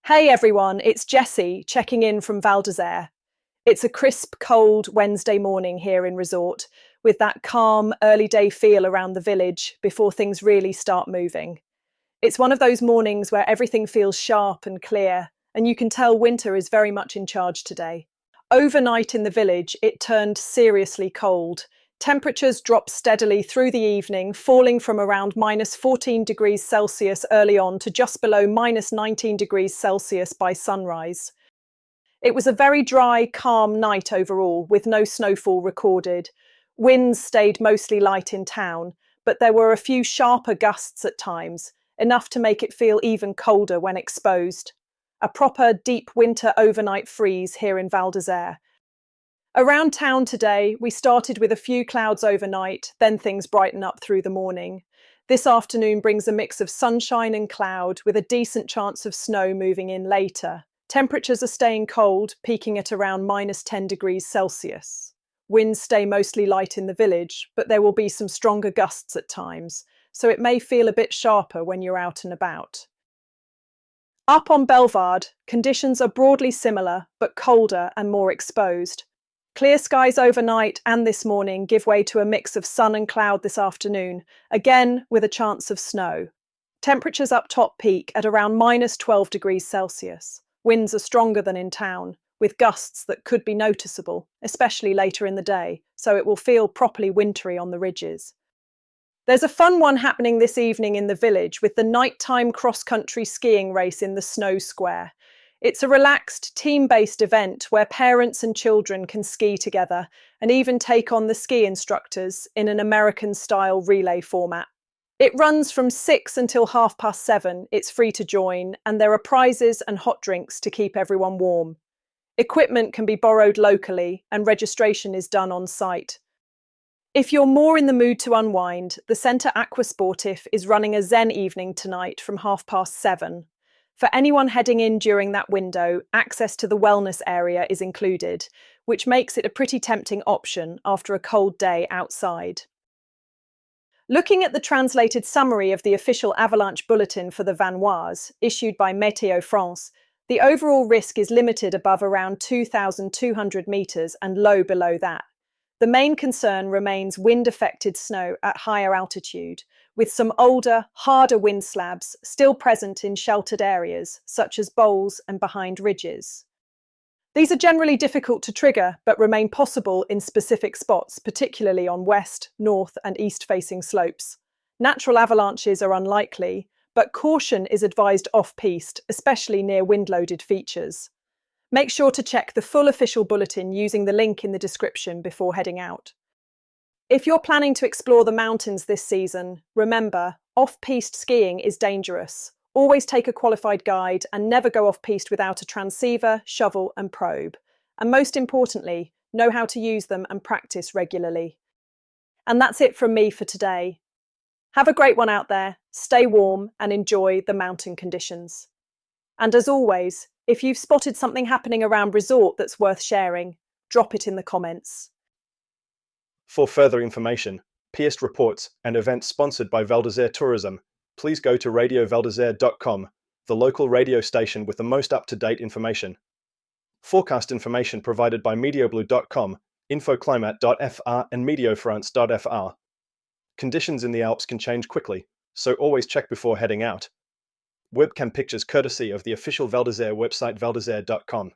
Hey everyone, it's Jessie checking in from Val d'Isere. It's a crisp, cold Wednesday morning here in resort, with that calm, early day feel around the village before things really start moving. It's one of those mornings where everything feels sharp and clear, and you can tell winter is very much in charge today. Overnight in the village, it turned seriously cold. Temperatures dropped steadily through the evening, falling from around -14 degrees Celsius early on to just below -19 degrees Celsius by sunrise. It was a very dry, calm night overall, with no snowfall recorded. Winds stayed mostly light in town, but there were a few sharper gusts at times, enough to make it feel even colder when exposed. A proper deep winter overnight freeze here in Val d'Isere. Around town today, we started with a few clouds overnight, then things brighten up through the morning. This afternoon brings a mix of sunshine and cloud, with a decent chance of snow moving in later. Temperatures are staying cold, peaking at around -10 degrees Celsius. Winds stay mostly light in the village, but there will be some stronger gusts at times, so it may feel a bit sharper when you're out and about. Up on Bellevarde, conditions are broadly similar, but colder and more exposed. Clear skies overnight and this morning give way to a mix of sun and cloud this afternoon, again with a chance of snow. Temperatures up top peak at around -12 degrees Celsius. Winds are stronger than in town, with gusts that could be noticeable, especially later in the day, so it will feel properly wintry on the ridges. There's a fun one happening this evening in the village with the nighttime cross-country skiing race in the Snow Square. It's a relaxed, team-based event where parents and children can ski together and even take on the ski instructors in an American-style relay format. It runs from 6 until 7:30. It's free to join, and there are prizes and hot drinks to keep everyone warm. Equipment can be borrowed locally, and registration is done on site. If you're more in the mood to unwind, the Centre Aquasportif is running a Zen evening tonight from 7:30. For anyone heading in during that window, access to the wellness area is included, which makes it a pretty tempting option after a cold day outside. Looking at the translated summary of the official avalanche bulletin for the Vanoise, issued by Météo France, the overall risk is limited above around 2,200 metres and low below that. The main concern remains wind-affected snow at higher altitude, with some older, harder wind slabs still present in sheltered areas, such as bowls and behind ridges. These are generally difficult to trigger, but remain possible in specific spots, particularly on west, north, and east-facing slopes. Natural avalanches are unlikely, but caution is advised off-piste, especially near wind-loaded features. Make sure to check the full official bulletin using the link in the description before heading out. If you're planning to explore the mountains this season, remember, off-piste skiing is dangerous. Always take a qualified guide and never go off-piste without a transceiver, shovel and probe. And most importantly, know how to use them and practice regularly. And that's it from me for today. Have a great one out there, stay warm and enjoy the mountain conditions. And as always, if you've spotted something happening around resort that's worth sharing, drop it in the comments. For further information, pierced reports, and events sponsored by Val d'Isere Tourism, please go to radiovaldisere.com, the local radio station with the most up-to-date information. Forecast information provided by medioblue.com, infoclimat.fr and meteofrance.fr. Conditions in the Alps can change quickly, so always check before heading out. Webcam pictures courtesy of the official Val d'Isere website valdisere.com.